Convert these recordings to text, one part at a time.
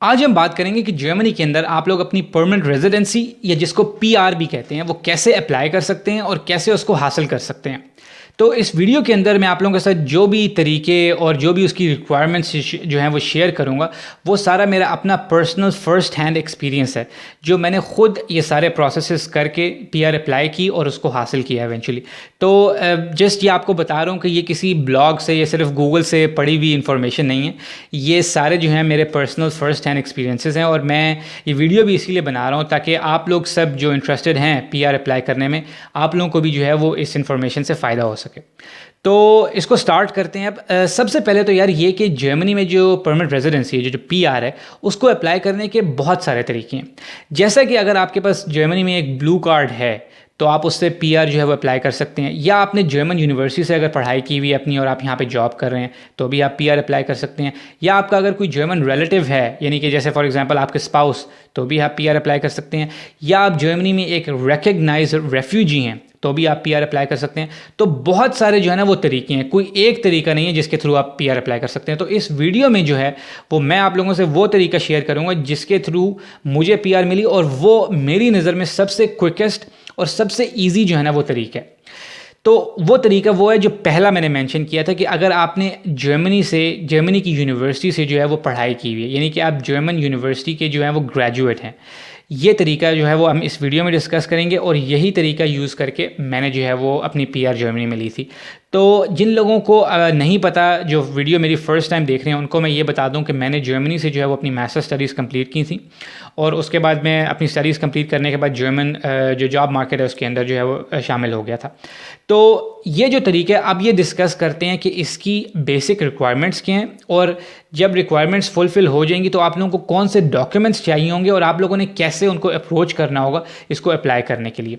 आज हम बात करेंगे कि जर्मनी के अंदर आप लोग अपनी परमानेंट रेजिडेंसी या जिसको पीआर भी कहते हैं वो कैसे अप्लाई कर सकते हैं और कैसे उसको हासिल कर सकते हैं। तो इस वीडियो के अंदर मैं आप लोगों के साथ जो भी तरीके और जो भी उसकी रिक्वायरमेंट्स जो हैं वो शेयर करूंगा, वो सारा मेरा अपना पर्सनल फर्स्ट हैंड एक्सपीरियंस है, जो मैंने खुद ये सारे प्रोसेसेस करके पीआर अप्लाई की और उसको हासिल किया इवेंचुअली। तो जस्ट ये आपको बता रहा हूँ कि ये किसी ब्लॉग से या सिर्फ गूगल से पढ़ी हुई इन्फॉर्मेशन नहीं है। ये सारे जो हैं मेरे पर्सनल फर्स्ट हैंड एक्सपीरियंसेस हैं और मैं ये वीडियो भी इसीलिए बना रहा हूँ ताकि आप लोग सब जो इंटरेस्टेड हैं पीआर अप्लाई करने में, आप लोगों को भी जो है वो इस इन्फॉर्मेशन से फ़ायदा हो सके। तो इसको स्टार्ट करते हैं। अब सबसे पहले तो यार ये कि जर्मनी में जो परमानेंट रेजिडेंसी है, जो पीआर है, उसको अप्लाई करने के बहुत सारे तरीके हैं। जैसा कि अगर आपके पास जर्मनी में एक ब्लू कार्ड है तो आप उससे पीआर जो है वो अप्लाई कर सकते हैं, या आपने जर्मन यूनिवर्सिटी से अगर पढ़ाई की हुई है अपनी और आप यहाँ पे जॉब कर रहे हैं तो भी आप पीआर अप्लाई कर सकते हैं, या आपका अगर कोई जर्मन रिलेटिव है यानी कि जैसे फॉर एग्जांपल आपके स्पाउस, तो भी आप पीआर अप्लाई कर सकते हैं, या आप जर्मनी में एक रिकग्नाइज रेफ्यूजी हैं तो भी आप पीआर अप्लाई कर सकते हैं। तो बहुत सारे जो है ना वो तरीके हैं, कोई एक तरीका नहीं है जिसके थ्रू आप पीआर अप्लाई कर सकते हैं। तो इस वीडियो में जो है वो मैं आप लोगों से वो तरीका शेयर करूंगा जिसके थ्रू मुझे पीआर मिली, और वो मेरी नज़र में सबसे क्विकेस्ट और सबसे ईजी जो है ना वो तरीका है। तो वो तरीका वो है जो पहला मैंने मेंशन किया था कि अगर आपने जर्मनी की यूनिवर्सिटी से जो है वो पढ़ाई की हुई है, यानी कि आप जर्मन यूनिवर्सिटी के जो है वो ग्रेजुएट हैं, ये तरीका जो है वो हम इस वीडियो में डिस्कस करेंगे। और यही तरीका यूज़ करके मैंने जो है वो अपनी पीआर जर्मनी में ली थी। तो जिन लोगों को नहीं पता, जो वीडियो मेरी फ़र्स्ट टाइम देख रहे हैं, उनको मैं ये बता दूं कि मैंने जर्मनी से जो है वो अपनी मास्टर स्टडीज़ कंप्लीट की थी, और उसके बाद मैं अपनी स्टडीज़ कंप्लीट करने के बाद जर्मन जो जॉब मार्केट है उसके अंदर जो है वो शामिल हो गया था। तो ये जो तरीका है, अब ये डिस्कस करते हैं कि इसकी बेसिक रिक्वायरमेंट्स क्या हैं, और जब रिक्वायरमेंट्स फुलफ़िल हो जाएंगी तो आप लोगों को कौन से डॉक्यूमेंट्स चाहिए होंगे और आप लोगों ने कैसे उनको अप्रोच करना होगा इसको अप्लाई करने के लिए।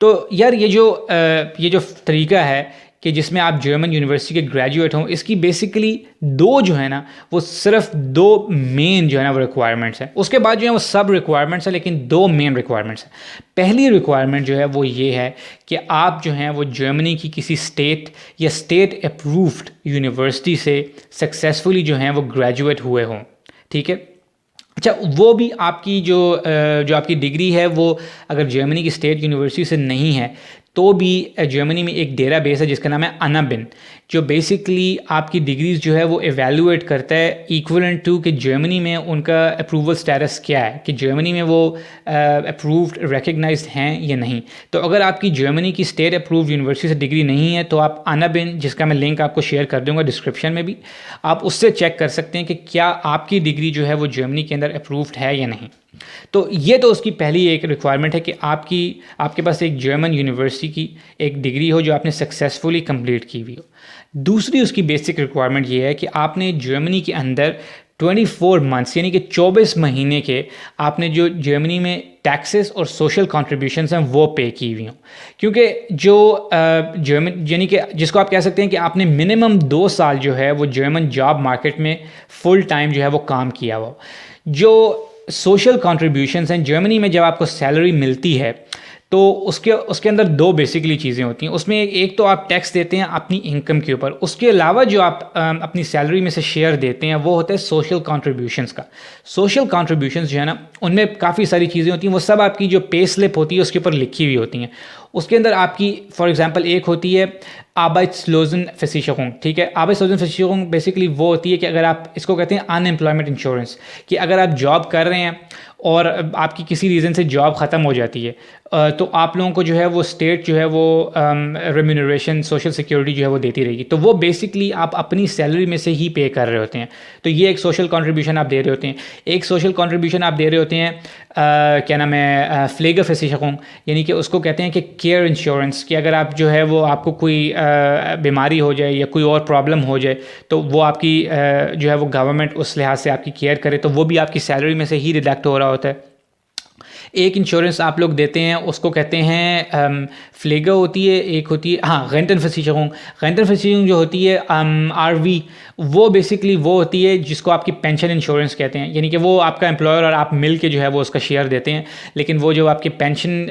तो यार ये जो तरीका है कि जिसमें आप जर्मन यूनिवर्सिटी के ग्रेजुएट हों, इसकी बेसिकली दो जो है ना वो सिर्फ दो मेन जो है ना वो रिक्वायरमेंट्स हैं। उसके बाद जो है वो सब रिक्वायरमेंट्स हैं, लेकिन दो मेन रिक्वायरमेंट्स हैं। पहली रिक्वायरमेंट जो है वो ये है कि आप जो हैं वो जर्मनी की किसी स्टेट या स्टेट अप्रूव्ड यूनिवर्सिटी से सक्सेसफुली जो हैं वो ग्रेजुएट हुए हों। ठीक है, अच्छा, वो भी आपकी जो आपकी डिग्री है वो अगर जर्मनी की स्टेट यूनिवर्सिटी से नहीं है तो भी जर्मनी में एक डेटा बेस है जिसका नाम है अनाबिन, जो बेसिकली आपकी डिग्रीज जो है वो एवेलुएट करता है इक्वलेंट टू कि जर्मनी में उनका अप्रूवल स्टेटस क्या है, कि जर्मनी में वो अप्रूव्ड रिकग्नाइज्ड हैं या नहीं। तो अगर आपकी जर्मनी की स्टेट अप्रूव्ड यूनिवर्सिटी से डिग्री नहीं है तो आप अनाबिन, जिसका मैं लिंक आपको शेयर कर दूंगा डिस्क्रिप्शन में भी, आप उससे चेक कर सकते हैं कि क्या आपकी डिग्री जो है वो जर्मनी के अंदर अप्रूव्ड है या नहीं। तो ये तो उसकी पहली एक रिक्वायरमेंट है कि आपके पास एक जर्मन यूनिवर्सिटी की एक डिग्री हो जो आपने सक्सेसफुली कंप्लीट की हुई हो। दूसरी उसकी बेसिक रिक्वायरमेंट ये है कि आपने जर्मनी के अंदर 24 मंथ्स यानी कि 24 महीने के आपने जो जर्मनी में टैक्सेस और सोशल कॉन्ट्रीब्यूशंस हैं वो पे की हुई हों। क्योंकि जो जर्मन यानी कि जिसको आप कह सकते हैं कि आपने मिनिमम 2 साल जो है वो जर्मन जॉब मार्केट में फुल टाइम जो है वो काम किया हुआ। जो सोशल कॉन्ट्रीब्यूशंस हैं जर्मनी में, जब आपको सैलरी मिलती है तो उसके अंदर दो बेसिकली चीज़ें होती हैं। उसमें एक तो आप टैक्स देते हैं अपनी इनकम के ऊपर, उसके अलावा जो आप अपनी सैलरी में से शेयर देते हैं वो होता है सोशल कॉन्ट्रीब्यूशंस का। सोशल कॉन्ट्रीब्यूशंस जो है ना उनमें काफ़ी सारी चीज़ें होती हैं, वो सब आपकी जो पे स्लिप होती है उसके ऊपर लिखी हुई होती हैं। उसके अंदर आपकी फॉर एग्जांपल एक होती है Arbeitslosenversicherung। ठीक है, Arbeitslosenversicherung बेसिकली वो होती है कि अगर आप, इसको कहते हैं अनएम्प्लॉयमेंट इंश्योरेंस, कि अगर आप जॉब कर रहे हैं और आपकी किसी रीज़न से जॉब ख़त्म हो जाती है तो आप लोगों को जो है वो स्टेट जो है वो रेम्यूनरेशन सोशल सिक्योरिटी जो है वो देती रहेगी। तो वो बेसिकली आप अपनी सैलरी में से ही पे कर रहे होते हैं। तो ये एक सोशल कंट्रीब्यूशन आप दे रहे होते हैं। एक सोशल कंट्रीब्यूशन आप दे रहे होते हैं क्या नाम है, Pflegeversicherung, यानी कि उसको कहते हैं कि केयर इंश्योरेंस, कि अगर आप जो है वो आपको कोई बीमारी हो जाए या कोई और प्रॉब्लम हो जाए तो वो आपकी जो है वो गवर्नमेंट उस लिहाज से आपकी केयर करे, तो वो भी आपकी सैलरी में से ही डिडक्ट हो रहा होता है। एक इंश्योरेंस आप लोग देते हैं उसको कहते हैं फ्लेगा होती है, एक होती है रेंटनversicherung जो होती है आरवी, वो बेसिकली वो होती है जिसको आपकी पेंशन इंश्योरेंस कहते हैं, यानी कि वो आपका एम्प्लॉयर और आप मिल के जो है वो उसका शेयर देते हैं, लेकिन वो जो आपके पेंशन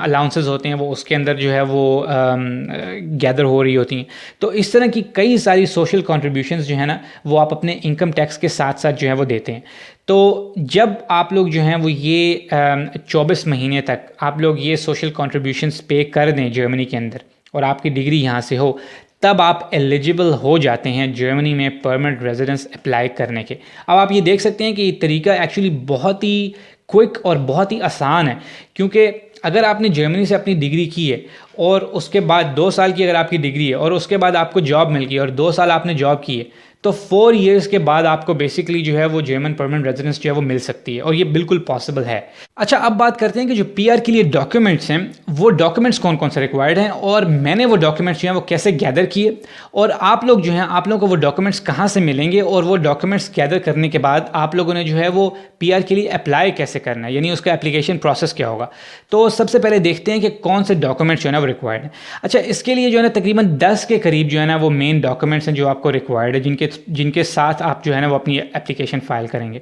अलाउंसेस होते हैं वो उसके अंदर जो है वो गैदर हो रही होती हैं। तो इस तरह की कई सारी सोशल कॉन्ट्रीब्यूशंस जो है ना वो आप अपने इनकम टैक्स के साथ साथ जो है वो देते हैं। तो जब आप लोग जो हैं वो ये 24 महीने तक आप लोग ये सोशल कॉन्ट्रीब्यूशंस पे कर दें जर्मनी के अंदर और आपकी डिग्री यहाँ से हो, तब आप एलिजिबल हो जाते हैं जर्मनी में परमानेंट रेजिडेंस अप्लाई करने के। अब आप ये देख सकते हैं कि ये तरीका एक्चुअली बहुत ही क्विक और बहुत ही आसान है, क्योंकि अगर आपने जर्मनी से अपनी डिग्री की है और उसके बाद 2 साल की अगर आपकी डिग्री है और उसके बाद आपको जॉब मिल गई और 2 साल आपने जॉब की है, तो 4 इयर्स के बाद आपको बेसिकली जो है वो जर्मन परमानेंट रेजिडेंस जो है वो मिल सकती है, और ये बिल्कुल पॉसिबल है। अच्छा, अब बात करते हैं कि जो पीआर के लिए डॉक्यूमेंट्स हैं, वो डॉक्यूमेंट्स कौन कौन से रिक्वायर्ड हैं और मैंने वो डॉक्यूमेंट्स जो हैं वो कैसे गैदर किए, और आप लोग जो हैं आप लोगों को वो डॉक्यूमेंट्स कहाँ से मिलेंगे, और वो डॉक्यूमेंट्स गैदर करने के बाद आप लोगों ने जो है वो पीआर के लिए अप्लाई कैसे करना है, यानी उसका एप्लीकेशन प्रोसेस क्या होगा। तो सबसे पहले देखते हैं कि कौन से डॉक्यूमेंट्स जो है ना वो रिक्वायर्ड हैं। अच्छा, इसके लिए जो है ना तकरीबन 10 के करीब जो है ना वो मेन डॉक्यूमेंट्स हैं जो आपको रिक्वायर्ड है, जिनके साथ आप जो है ना वो अपनी एप्लीकेशन फाइल करेंगे।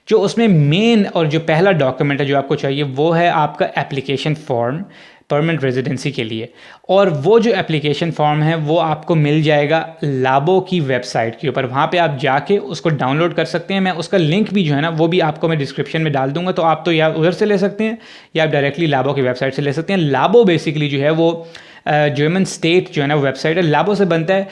जो उसमें मेन और जो पहला डॉक्यूमेंट है जो आपको चाहिए वो है आपका एप्लीकेशन फॉर्म परमानेंट रेजिडेंसी के लिए, और वो जो एप्लीकेशन फॉर्म है वो आपको मिल जाएगा लाबो की वेबसाइट के ऊपर। वहाँ पे आप जाके उसको डाउनलोड कर सकते हैं। मैं उसका लिंक भी जो है ना वो भी आपको मैं डिस्क्रिप्शन में डाल दूंगा, तो आप तो या उधर से ले सकते हैं या आप डायरेक्टली लाबो की वेबसाइट से ले सकते हैं। लाबो बेसिकली जो है वो जर्मन स्टेट जो है ना वो वेबसाइट है। लाबो से बनता है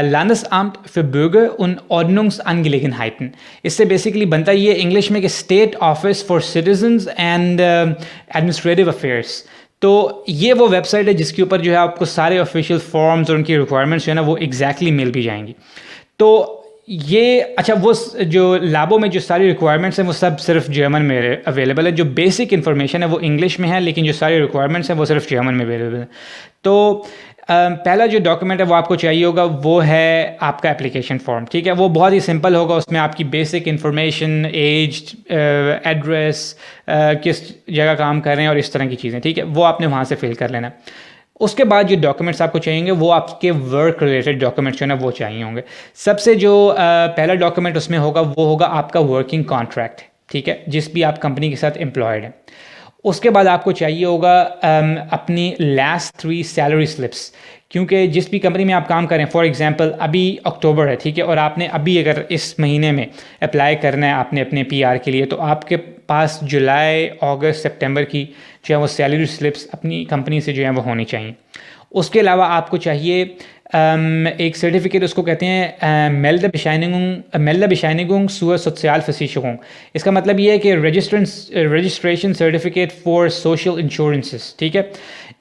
Landesamt für Bürger und Ordnungsangelegenheiten। इससे बेसिकली बनता है ये इंग्लिश में कि state office for citizens and administrative affairs. तो ये वो वेबसाइट है जिसके ऊपर जो है आपको सारे ऑफिशियल फॉर्म्स और उनकी रिक्वायरमेंट्स जो है ना वो एग्जैक्टली मिल भी जाएंगी। तो ये अच्छा, वो जो लाबो में जो सारी रिक्वायरमेंट्स हैं वो सब सिर्फ जर्मन में अवेलेबल है। जो बेसिक इन्फॉर्मेशन है वो इंग्लिश में है, लेकिन जो सारी रिक्वायरमेंट्स हैं वो सिर्फ जर्मन में अवेलेबल है। तो पहला जो डॉक्यूमेंट है वो आपको चाहिए होगा वो है आपका एप्लीकेशन फॉर्म। ठीक है, वो बहुत ही सिंपल होगा। उसमें आपकी बेसिक इन्फॉर्मेशन, एज, एड्रेस, किस जगह काम कर रहे हैं और इस तरह की चीज़ें, ठीक है, वो आपने वहाँ से फिल कर लेना। उसके बाद जो डॉक्यूमेंट्स आपको चाहिए वो आपके वर्क रिलेटेड डॉक्यूमेंट्स जो है ना वो चाहिए होंगे। सबसे जो पहला डॉक्यूमेंट उसमें होगा वो होगा आपका वर्किंग कॉन्ट्रैक्ट, ठीक है, जिस भी आप कंपनी के साथ एम्प्लॉयड हैं। उसके बाद आपको चाहिए होगा अपनी लास्ट 3 सैलरी स्लिप्स, क्योंकि जिस भी कंपनी में आप काम करें, फॉर एग्जांपल अभी अक्टूबर है, ठीक है, और आपने अभी अगर इस महीने में अप्लाई करना है आपने अपने पीआर के लिए, तो आपके पास जुलाई, अगस्त, सितंबर की जो है वो सैलरी स्लिप्स अपनी कंपनी से जो है वो होनी चाहिए। उसके अलावा आपको चाहिए एक सर्टिफिकेट, उसको कहते हैं Meldebesheiниgung zur Sozialversicherung। इसका मतलब ये है कि registration certificate for social insurances, ठीक है।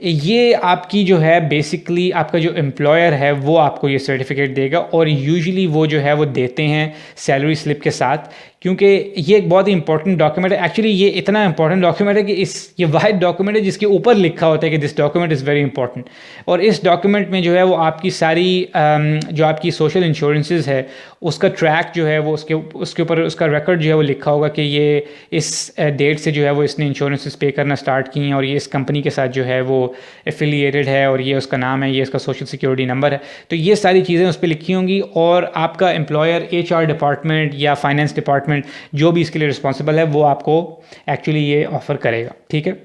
ये आपकी जो है बेसिकली आपका जो एम्प्लॉयर है वो आपको ये सर्टिफिकेट देगा, और यूजुअली वो जो है वो देते हैं सैलरी स्लिप के साथ, क्योंकि ये एक बहुत ही इंपॉर्टेंट डॉक्यूमेंट है। एक्चुअली ये इतना इंपॉर्टेंट डॉक्यूमेंट है कि ये वाइड डॉक्यूमेंट है जिसके ऊपर लिखा होता है कि this document is very important. और इस डॉक्यूमेंट में जो है वो आपकी सारी जो आपकी सोशल इंश्योरेंसेस है उसका ट्रैक जो है वो उसके ऊपर उसका रिकॉर्ड जो है वो लिखा होगा कि ये इस डेट से जो है वो इसने इंश्योरेंसेस पे करना स्टार्ट की हैं, और ये इस कंपनी के साथ जो है वो एफिलिएटेड है, और ये उसका नाम है, ये इसका सोशल सिक्योरिटी नंबर है। तो ये सारी चीज़ें उस पर लिखी होंगी, और आपका एम्प्लॉयर HR डिपार्टमेंट या फाइनेंस डिपार्टमेंट जो भी इसके लिए रिस्पॉन्सिबल है वो आपको एक्चुअली ये ऑफ़र करेगा, ठीक है।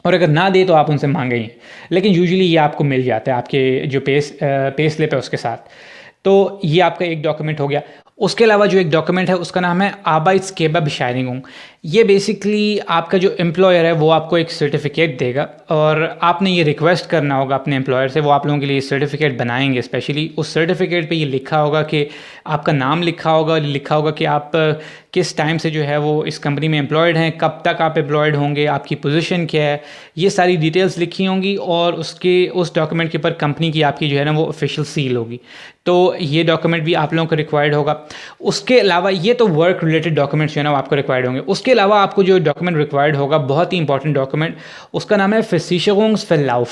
और अगर ना दे तो आप उनसे मांगे ही, लेकिन यूजुअली ये आपको मिल जाता है आपके जो पे स्लिप है उसके साथ। तो ये आपका एक डॉक्यूमेंट हो गया। उसके अलावा जो एक डॉक्यूमेंट है उसका नाम है Arbeitsgeberbescheinigung। ये बेसिकली आपका जो एम्प्लॉयर है वो आपको एक सर्टिफिकेट देगा, और आपने ये रिक्वेस्ट करना होगा अपने एम्प्लॉयर से, वो आप लोगों के लिए सर्टिफिकेट बनाएंगे स्पेशली। उस सर्टिफिकेट पे ये लिखा होगा कि आपका नाम लिखा होगा कि आप किस टाइम से जो है वो इस कंपनी में एम्प्लॉयड हैं, कब तक आप एम्प्लॉयड होंगे, आपकी पोजीशन क्या है, ये सारी डिटेल्स लिखी होंगी, और उस डॉक्यूमेंट के ऊपर कंपनी की आपकी जो है ना वो ऑफिशियल सील होगी। तो ये डॉक्यूमेंट भी आप लोगों को रिक्वायर्ड होगा। उसके अलावा ये तो वर्क रिलेटेड डॉक्यूमेंट्स जो है ना आपको रिक्वायर्ड होंगे। उसके अलावा आपको जो डॉक्यूमेंट रिक्वायर्ड होगा, बहुत ही इंपॉर्टेंट डॉक्यूमेंट, उसका नाम है Versicherungsverlauf।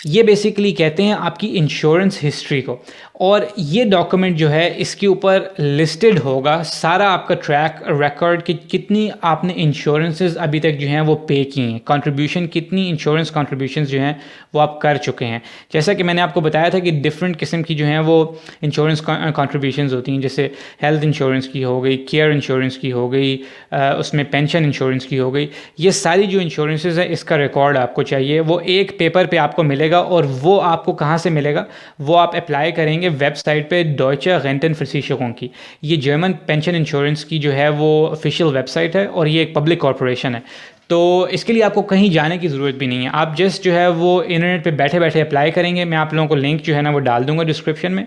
ये बेसिकली कहते हैं आपकी इंश्योरेंस हिस्ट्री को, और ये डॉक्यूमेंट जो है इसके ऊपर लिस्टेड होगा सारा आपका ट्रैक रिकॉर्ड कि कितनी आपने इंश्योरेंसेस अभी तक जो हैं वो पे की हैं, कंट्रीब्यूशन कितनी इंश्योरेंस कंट्रीब्यूशंस जो हैं वो आप कर चुके हैं। जैसा कि मैंने आपको बताया था कि डिफरेंट किस्म की जो हैं वो इंश्योरेंस कंट्रीब्यूशंस होती हैं, जैसे हेल्थ इंश्योरेंस की हो गई, केयर इंश्योरेंस की हो गई, उसमें पेंशन इंश्योरेंस की हो गई, ये सारी जो इंश्योरेंसेस है इसका रिकॉर्ड आपको चाहिए। वो एक पेपर पे आपको मिलेगा और वो आपको कहाँ से मिलेगा, वो आप अप्लाई करेंगे वेबसाइट पे डॉयचे रेंटेनversicherung की। ये जर्मन पेंशन इंश्योरेंस की जो है वो ऑफिशियल वेबसाइट है और ये एक पब्लिक कॉरपोरेशन है। तो इसके लिए आपको कहीं जाने की ज़रूरत भी नहीं है, आप जस्ट जो है वो इंटरनेट पे बैठे बैठे अप्लाई करेंगे। मैं आप लोगों को लिंक जो है ना वो डाल दूंगा डिस्क्रिप्शन में,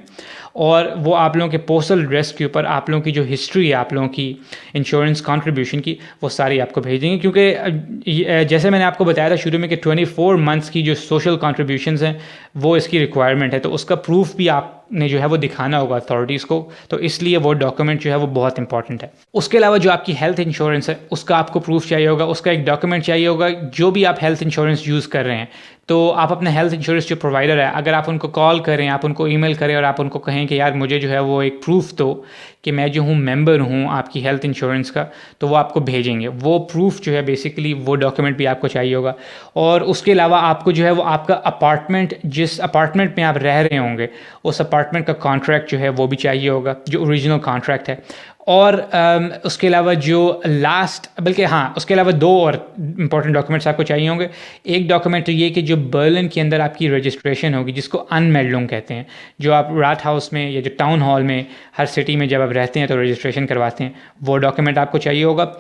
और वो आप लोगों के पोस्टल एड्रेस के ऊपर आप लोगों की जो हिस्ट्री है आप लोगों की इंश्योरेंस कंट्रीब्यूशन की, वो सारी आपको भेज देंगे। क्योंकि जैसे मैंने आपको बताया था शुरू में कि 24 मंथ्स की जो सोशल कंट्रीब्यूशंस हैं वो इसकी रिक्वायरमेंट है, तो उसका प्रूफ भी आपने जो है वो दिखाना होगा अथॉरिटीज़ को, तो इसलिए वो डॉक्यूमेंट जो है वो बहुत इंपॉर्टेंट है। उसके अलावा जो आपकी हेल्थ इंश्योरेंस है उसका आपको प्रूफ चाहिए होगा, उसका एक डॉक्यूमेंट चाहिए होगा। जो भी आप हेल्थ इंश्योरेंस यूज़ कर रहे हैं, तो आप अपना हेल्थ इंश्योरेंस जो प्रोवाइडर है, अगर आप उनको कॉल करें, आप उनको ईमेल करें और आप उनको कहें कि यार मुझे जो है वो एक प्रूफ दो कि मैं जो हूँ मेंबर हूँ आपकी हेल्थ इंश्योरेंस का, तो वो आपको भेजेंगे। वो प्रूफ जो है बेसिकली वो डॉक्यूमेंट भी आपको चाहिए होगा। और उसके अलावा आपको जो है वो आपका अपार्टमेंट, जिस अपार्टमेंट में आप रह रहे होंगे, उस अपार्टमेंट का कॉन्ट्रैक्ट जो है वो भी चाहिए होगा, जो ओरिजिनल कॉन्ट्रैक्ट है। और उसके अलावा जो उसके अलावा 2 और इम्पॉर्टेंट डॉक्यूमेंट्स आपको चाहिए होंगे। एक डॉक्यूमेंट तो ये कि जो बर्लिन के अंदर आपकी रजिस्ट्रेशन होगी, जिसको अनमेल्डुंग कहते हैं, जो आप रात हाउस में या जो टाउन हॉल में हर सिटी में जब आप रहते हैं तो रजिस्ट्रेशन करवाते हैं, वो डॉक्यूमेंट आपको चाहिए होगा।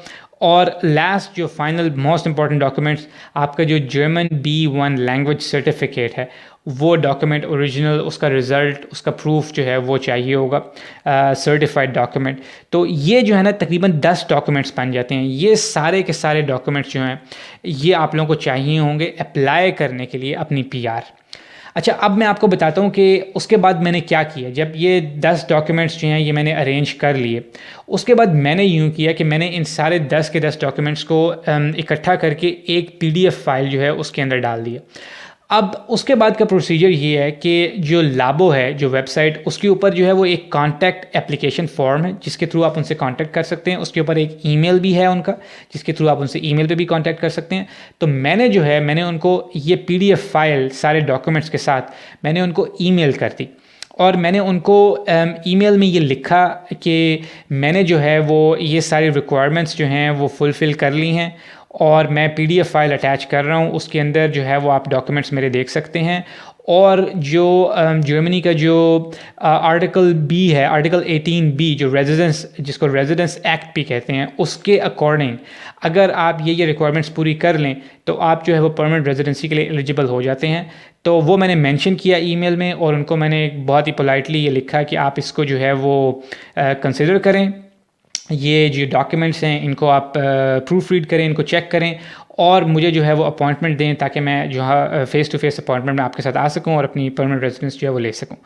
और लास्ट जो फाइनल मोस्ट इंपॉर्टेंट डॉक्यूमेंट्स, आपका जो जर्मन B1 लैंग्वेज सर्टिफिकेट है, वो डॉक्यूमेंट ओरिजिनल, उसका रिज़ल्ट, उसका प्रूफ जो है वो चाहिए होगा, सर्टिफाइड डॉक्यूमेंट। तो ये जो है ना तकरीबन 10 डॉक्यूमेंट्स बन जाते हैं। ये सारे के सारे डॉक्यूमेंट्स जो हैं ये आप लोगों को चाहिए होंगे अप्लाई करने के लिए अपनी PR। अच्छा, अब मैं आपको बताता हूँ कि उसके बाद मैंने क्या किया। जब ये 10 डॉक्यूमेंट्स जो हैं ये मैंने अरेंज कर लिए, उसके बाद मैंने यूँ किया कि मैंने इन सारे 10 के 10 डॉक्यूमेंट्स को इकट्ठा करके एक PDF फाइल जो है उसके अंदर डाल दिया। अब उसके बाद का प्रोसीजर ये है कि जो लाबो है जो वेबसाइट, उसके ऊपर जो है वो एक कांटेक्ट एप्लीकेशन फॉर्म है जिसके थ्रू आप उनसे कांटेक्ट कर सकते हैं। उसके ऊपर एक ईमेल भी है उनका, जिसके थ्रू आप उनसे ईमेल पे भी कांटेक्ट कर सकते हैं। तो मैंने उनको ये PDF फाइल सारे डॉक्यूमेंट्स के साथ मैंने उनको ईमेल कर दी, और मैंने उनको ईमेल में ये लिखा कि मैंने जो है वो ये सारी रिक्वायरमेंट्स जो हैं वो फुलफ़िल कर ली हैं, और मैं PDF फाइल अटैच कर रहा हूँ। उसके अंदर जो है वो आप डॉक्यूमेंट्स मेरे देख सकते हैं। और जो जर्मनी का जो आर्टिकल B है, आर्टिकल 18B, जो जिसको रेजिडेंस एक्ट भी कहते हैं, उसके अकॉर्डिंग अगर आप ये रिक्वायरमेंट्स पूरी कर लें तो आप जो है वो परमानेंट रेजिडेंसी के लिए एलिजिबल हो जाते हैं। तो वो मैंने मेंशन किया ईमेल में, और उनको मैंने बहुत ही पोलाइटली ये लिखा कि आप इसको जो है वो कंसिडर करें। ये जो डॉक्यूमेंट्स हैं इनको आप प्रूफ रीड करें, इनको चेक करें, और मुझे जो है वो अपॉइंटमेंट दें, ताकि मैं जो है फ़ेस टू फेस अपॉइंटमेंट में आपके साथ आ सकूं और अपनी परमानेंट रेजिडेंस जो है वो ले सकूं।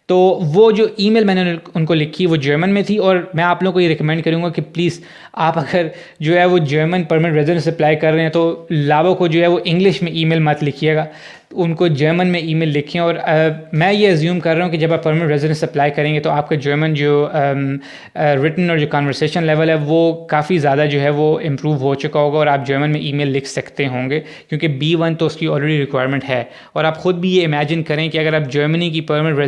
तो वो जो ईमेल मैंने उनको लिखी वो जर्मन में थी, और मैं आप लोगों को ये रिकमेंड करूँगा कि प्लीज़ आप अगर जो है वो जर्मन परमानेंट रेजिडेंस अप्लाई कर रहे हैं तो लाबो को जो है वो इंग्लिश में ईमेल मत लिखिएगा, उनको जर्मन में ईमेल लिखें। और मैं ये अज्यूम कर रहा हूँ कि जब आप परमानेंट रेजिडेंस अप्लाई करेंगे तो आपका जर्मन जो रिटन और जो कन्वर्सेशन लेवल है वो काफ़ी ज़्यादा जो है वो इम्प्रूव हो चुका होगा, और आप जर्मन में ईमेल लिख सकते होंगे, क्योंकि B1 तो उसकी ऑलरेडी रिक्वायरमेंट है। और आप ख़ुद भी ये इमेजिन करें कि अगर आप जर्मनी की परमानेंट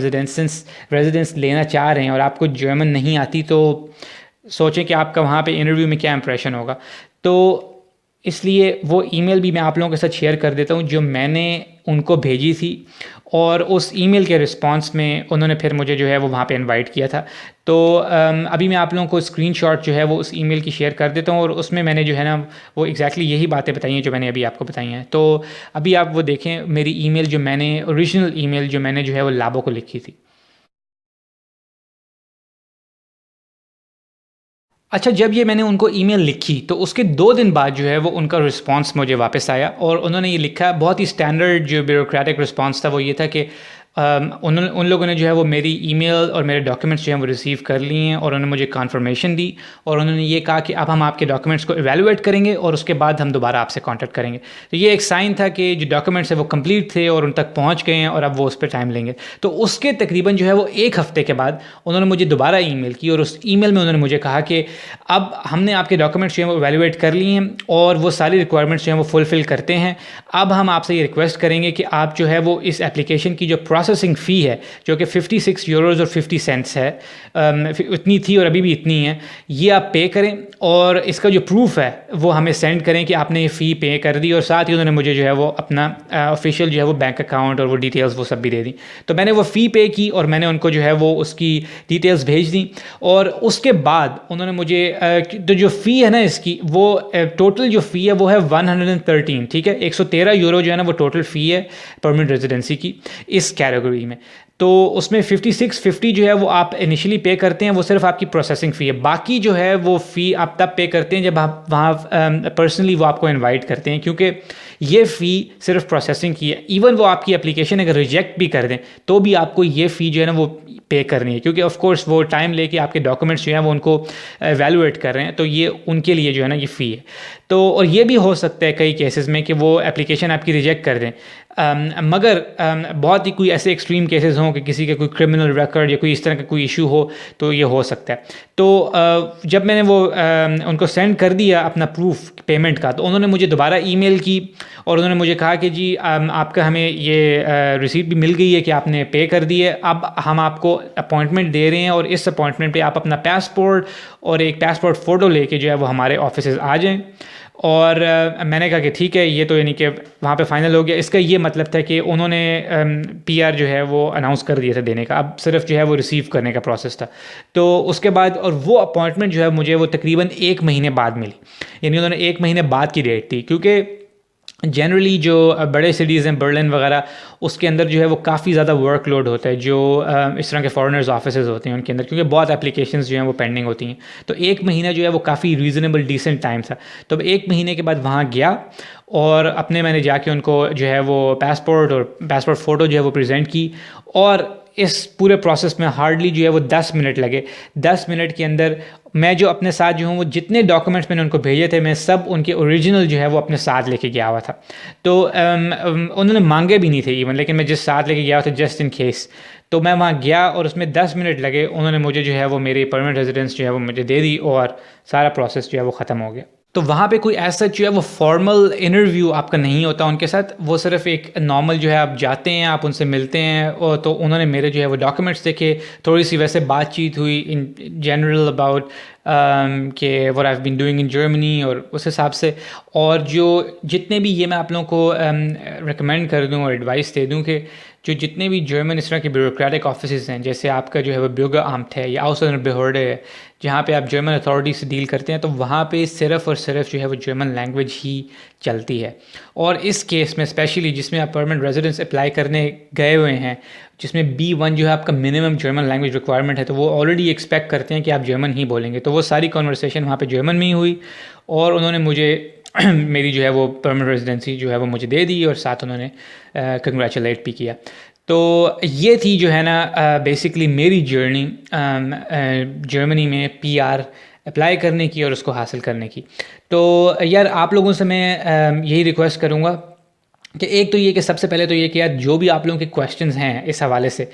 रेजिडेंस लेना चाह रहे हैं और आपको जर्मन नहीं आती, तो सोचें कि आपका वहाँ पे इंटरव्यू में क्या इंप्रेशन होगा। तो इसलिए वो ईमेल भी मैं आप लोगों के साथ शेयर कर देता हूँ जो मैंने उनको भेजी थी, और उस ईमेल के रिस्पांस में उन्होंने फिर मुझे जो है वो वहाँ पे इनवाइट किया था। तो अभी मैं आप लोगों को स्क्रीनशॉट जो है वो उस ईमेल की शेयर कर देता हूँ, और उसमें मैंने जो है ना वो एग्जैक्टली यही बातें बताई हैं जो मैंने अभी आपको बताई हैं। तो अभी आप वो देखें मेरी ईमेल, जो मैंने ओरिजिनल ईमेल जो मैंने जो है वो लाबो को लिखी थी। अच्छा, जब ये मैंने उनको ईमेल लिखी तो उसके 2 दिन बाद जो है वो उनका रिस्पांस मुझे वापस आया, और उन्होंने ये लिखा, बहुत ही स्टैंडर्ड जो ब्यूरोक्रेटिक रिस्पांस था वो ये था कि उन लोगों ने जो है वो मेरी ईमेल और मेरे डॉक्यूमेंट्स जो हैं वो रिसीव कर लिए हैं, और उन्होंने मुझे कन्फर्मेशन दी, और उन्होंने ये कहा कि अब हम आपके डॉक्यूमेंट्स को इवैल्यूएट करेंगे और उसके बाद हम दोबारा आपसे कांटेक्ट करेंगे। तो ये एक साइन था कि जो डॉक्यूमेंट्स है वो कंप्लीट थे और उन तक पहुंच गए हैं, और अब वो उस पर टाइम लेंगे। तो उसके तकरीबन जो है वो 1 हफ़्ते के बाद उन्होंने मुझे दोबारा ईमेल की, और उस ईमेल में उन्होंने मुझे कहा कि अब हमने आपके डॉक्यूमेंट्स जो हैं वो इवैल्यूएट कर लिए हैं और वो सारी रिक्वायरमेंट्स जो हैं वो फुलफ़िल करते हैं। अब हम आपसे ये रिक्वेस्ट करेंगे कि आप जो है वो इस एप्लीकेशन की जो प्रोसेसिंग फ़ी है जो कि 56 यूरोज़ और 50 सेंट्स है, इतनी थी और अभी भी इतनी है, ये आप पे करें और इसका जो प्रूफ है वो हमें सेंड करें कि आपने ये फ़ी पे कर दी, और साथ ही उन्होंने मुझे जो है वो अपना ऑफिशियल जो है वो बैंक अकाउंट और वो डिटेल्स वो सब भी दे दी। तो मैंने वो फ़ी पे की और मैंने उनको जो है वो उसकी डिटेल्स भेज दी, और उसके बाद उन्होंने मुझे तो जो फ़ी है ना इसकी, वो टोटल जो फ़ी है वो है 113, ठीक है, 113 यूरो जो है ना वो टोटल फ़ी है परमानेंट रेजिडेंसी की इस कैटेगरी में। तो उसमें 5650 जो है वो आप इनिशियली पे करते हैं, वो सिर्फ आपकी प्रोसेसिंग फ़ी है। बाकी जो है वो फ़ी आप तब पे करते हैं जब आप वहाँ पर्सनली वो आपको इनवाइट करते हैं, क्योंकि ये फ़ी सिर्फ प्रोसेसिंग की है। इवन वो आपकी एप्लीकेशन अगर रिजेक्ट भी कर दें तो भी आपको ये फ़ी जो है ना वो पे करनी है, क्योंकि ऑफ कोर्स वो टाइम लेके आपके डॉक्यूमेंट्स जो हैं वो उनको एवेलुएट कर रहे हैं, तो ये उनके लिए जो है ना ये फ़ी है। तो और ये भी हो सकता है कई केसेस में कि वो एप्लीकेशन आपकी रिजेक्ट कर दें, मगर बहुत ही कोई ऐसे एक्सट्रीम केसेस हों कि किसी का कोई क्रिमिनल रिकॉर्ड या कोई इस तरह का कोई इशू हो तो ये हो सकता है। तो जब मैंने वो उनको सेंड कर दिया अपना प्रूफ पेमेंट का, तो उन्होंने मुझे दोबारा ईमेल की और उन्होंने मुझे कहा कि जी आपका हमें ये रिसीप्ट भी मिल गई है कि आपने पे कर दी है, अब हम आपको अपॉइंटमेंट दे रहे हैं और इस अपॉइंटमेंट पे आप अपना पासपोर्ट और एक पासपोर्ट फ़ोटो लेके जो है वो हमारे ऑफिस आ जाएं। और मैंने कहा कि ठीक है, ये तो यानी कि वहाँ पे फाइनल हो गया। इसका ये मतलब था कि उन्होंने पीआर जो है वो अनाउंस कर दिया था देने का, अब सिर्फ जो है वो रिसीव करने का प्रोसेस था। तो उसके बाद और वो अपॉइंटमेंट जो है मुझे वो तकरीबन 1 महीने बाद मिली, यानी उन्होंने 1 महीने बाद की डेट थी, क्योंकि जनरली जो बड़े सिटीज़ हैं बर्लिन वगैरह, उसके अंदर जो है वो काफ़ी ज़्यादा वर्कलोड होता है, जो इस तरह के फॉरेनर्स ऑफिसेज होते हैं उनके अंदर, क्योंकि बहुत एप्लीकेशंस जो हैं वो पेंडिंग होती हैं। तो 1 महीना जो है वो काफ़ी रीज़नेबल डिसेंट टाइम था। तो 1 महीने के बाद वहाँ गया और मैंने जाके उनको जो है वो पासपोर्ट और पासपोर्ट फ़ोटो जो है वो प्रेजेंट की, और इस पूरे प्रोसेस में हार्डली जो है वो 10 मिनट लगे। 10 मिनट के अंदर मैं जो अपने साथ जो हूँ वो जितने डॉक्यूमेंट्स मैंने उनको भेजे थे मैं सब उनके ओरिजिनल जो है वो अपने साथ लेके गया हुआ था। तो उन्होंने मांगे भी नहीं थे इवन, लेकिन मैं जिस साथ लेके गया हुआ था जस्ट इन केस, तो मैं वहाँ गया और उसमें 10 मिनट लगे, उन्होंने मुझे जो है वो मेरी परमानेंट रेजिडेंस जो है वो मुझे दे दी और सारा प्रोसेस जो है वो ख़त्म हो गया। तो वहाँ पे कोई ऐसा जो है वो फॉर्मल इंटरव्यू आपका नहीं होता उनके साथ, वो सिर्फ एक नॉर्मल जो है आप जाते हैं, आप उनसे मिलते हैं, और तो उन्होंने मेरे जो है वो डॉक्यूमेंट्स देखे, थोड़ी सी वैसे बातचीत हुई इन जनरल अबाउट कि what I have been doing in Germany और उस हिसाब से। और जो जितने भी ये मैं आप लोगों को रिकमेंड कर दूँ और एडवाइस दे दूँ कि जो जितने भी जर्मन इस तरह के ब्यूरोक्रेटिक ऑफिस हैं, जैसे आपका जो है वो ब्यूरोआम्ट है या Ausländerbehörde है, जहाँ पे आप जर्मन अथॉरिटी से डील करते हैं, तो वहाँ पे सिर्फ और सिर्फ जो है वो जर्मन लैंग्वेज ही चलती है। और इस केस में स्पेशली जिसमें आप परमानेंट रेजिडेंस अप्लाई करने गए हुए हैं, जिसमें B1 जो है आपका मिनिमम जर्मन लैंग्वेज रिक्वायरमेंट है, तो वो ऑलरेडी एक्सपेक्ट करते हैं कि आप जर्मन ही बोलेंगे। तो वो सारी कॉन्वर्सेशन वहाँ पे जर्मन में ही हुई और उन्होंने मुझे मेरी जो है वो परमानेंट रेजिडेंसी जो है वो मुझे दे दी और साथ उन्होंने कंग्रेचुलेट भी किया। तो ये थी जो है ना बेसिकली मेरी जर्नी जर्मनी में पीआर अप्लाई करने की और उसको हासिल करने की। तो यार आप लोगों से मैं यही रिक्वेस्ट करूँगा कि एक तो ये कि सबसे पहले तो ये कि यार जो भी आप लोगों के क्वेश्चंस हैं इस हवाले से,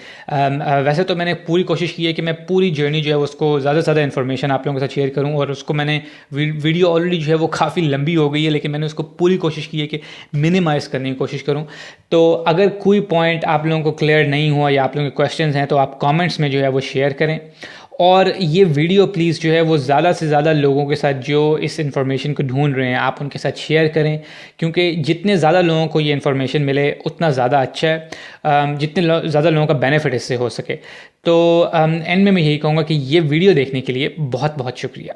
वैसे तो मैंने पूरी कोशिश की है कि मैं पूरी जर्नी जो है उसको ज़्यादा से ज़्यादा इन्फॉर्मेशन आप लोगों के साथ शेयर करूं, और उसको मैंने वीडियो ऑलरेडी जो है वो काफ़ी लंबी हो गई है, लेकिन मैंने उसको पूरी कोशिश की है कि मिनिमाइज़ करने की कोशिश करूँ। तो अगर कोई पॉइंट आप लोगों को क्लियर नहीं हुआ या आप लोगों के क्वेश्चंस हैं तो आप कमेंट्स में जो है वो शेयर करें, और ये वीडियो प्लीज़ जो है वो ज़्यादा से ज़्यादा लोगों के साथ जो इस इन्फॉर्मेशन को ढूंढ रहे हैं आप उनके साथ शेयर करें, क्योंकि जितने ज़्यादा लोगों को ये इन्फॉर्मेशन मिले उतना ज़्यादा अच्छा है, जितने ज़्यादा लोगों का बेनिफिट इससे हो सके। तो एंड में मैं यही कहूँगा कि ये वीडियो देखने के लिए बहुत बहुत शुक्रिया।